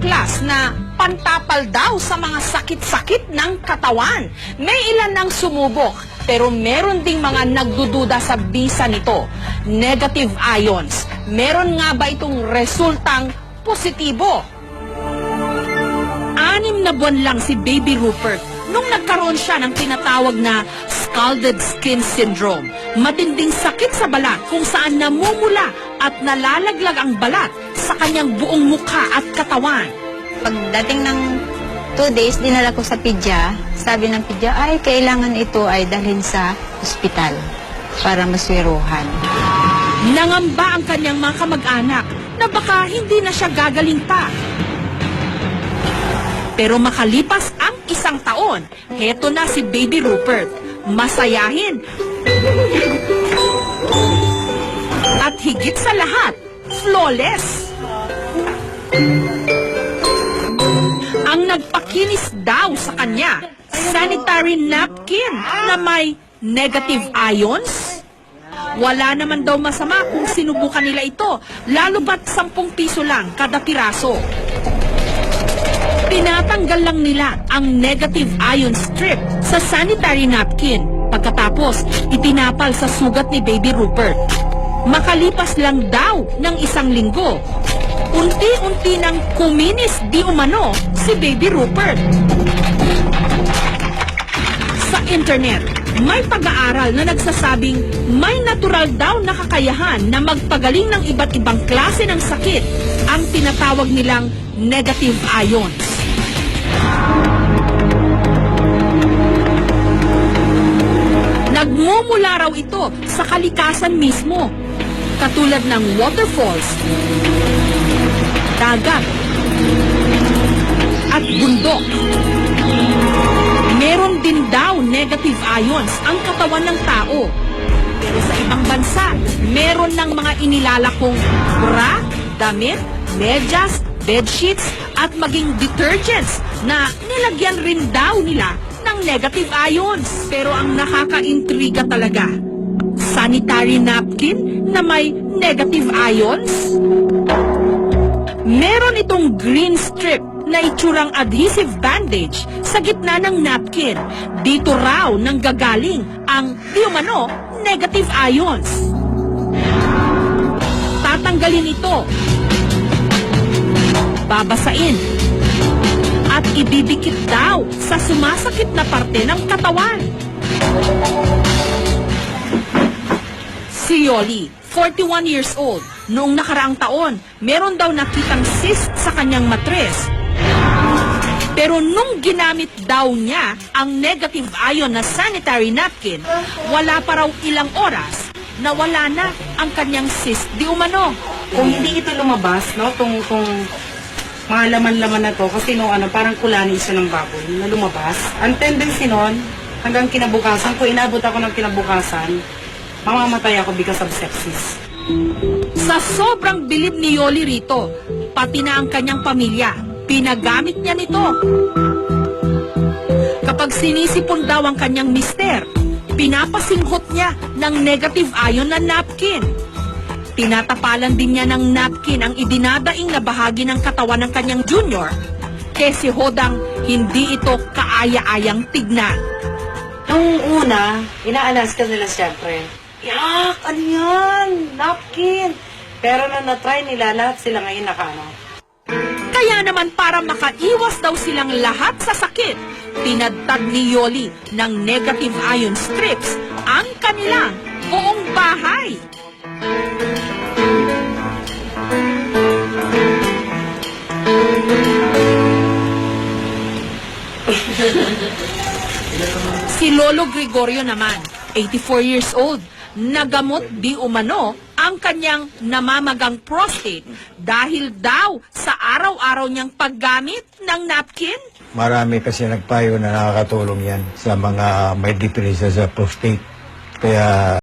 tuklas na pantapal daw sa mga sakit-sakit ng katawan. May ilan ang sumubok, pero meron ding mga nagdududa sa bisa nito. Negative ions. Meron nga ba itong resultang positibo? 6 na buwan lang si Baby Rupert nung nagkaroon siya ng tinatawag na scalded skin syndrome. Matinding sakit sa balat kung saan namumula at nalalaglag ang balat sa kanyang buong mukha at katawan. Pagdating ng 2 days, dinala ko sa pidya. Sabi ng pidya, ay kailangan ito ay dalhin sa ospital para maswiruhan. Nangamba ang kanyang mga kamag-anak na baka hindi na siya gagaling pa. Pero makalipas ang 1 taon, heto na si Baby Rupert. Masayahin. At higit sa lahat, flawless. Ang nagpakinis daw sa kanya, sanitary napkin na may negative ions. Wala naman daw masama kung sinubukan nila ito, lalo ba't 10 piso lang kada piraso. Tinatanggal lang nila ang negative ion strip sa sanitary napkin. Pagkatapos, itinapal sa sugat ni Baby Rupert. Makalipas lang daw ng 1 linggo, unti-unti nang kuminis di umano si Baby Rupert. Sa internet, may pag-aaral na nagsasabing may natural daw na kakayahan na magpagaling ng iba't ibang klase ng sakit, ang tinatawag nilang negative ions. Nagmumula raw ito sa kalikasan mismo, katulad ng waterfalls, dagat, at bundok. Meron din daw negative ions ang katawan ng tao. Pero sa ibang bansa, meron ng mga inilalakong bra, damit, medyas, bedsheets, at maging detergents na nilagyan rin daw nila ng negative ions. Pero ang nakaka-intriga talaga, sanitary napkin na may negative ions? Meron itong green strip na itsurang adhesive bandage sa gitna ng napkin. Dito raw nanggagaling ang di umano negative ions. Tatanggalin ito, babasain, at ididikit daw sa sumasakit na parte ng katawan. Si Yoli, 41 years old, noong nakaraang taon, meron daw nakitang cyst sa kanyang matres. Pero nung ginamit daw niya ang negative ion na sanitary napkin, wala pa raw ilang oras na wala na ang kanyang cyst di umano. Kung hindi ito lumabas, no, kung mga laman-laman na to, kasi no, parang kulani siya ng baboy na lumabas. Ang tendency nun, hanggang kinabukasan, kung inabot ako ng kinabukasan, mamamatay ako because of sepsis. Sa sobrang bilib ni Yoli rito, pati na ang kanyang pamilya, pinagamit niya nito. Kapag sinisipon daw ang kanyang mister, pinapasinghot niya ng negative ion na napkin. Tinatapalan din niya ng napkin ang idinadaing na bahagi ng katawan ng kanyang junior, kasi hodang hindi ito kaaya-ayang tignan. Nung una, inaalas ka nila siyempre. Yak! Ano yan? Napkin! Pero nung na-try nila, lahat sila ngayon nakaano. Kaya naman para makaiwas daw silang lahat sa sakit, tinadtad ni Yoli ng negative ion strips ang kanilang buong bahay. Si Lolo Gregorio naman, 84 years old, nagamot di umano ang kanyang namamagang prostate dahil daw sa araw-araw niyang paggamit ng napkin. Marami kasi nagpayo na nakakatulong yan sa mga may depresya sa prostate. Kaya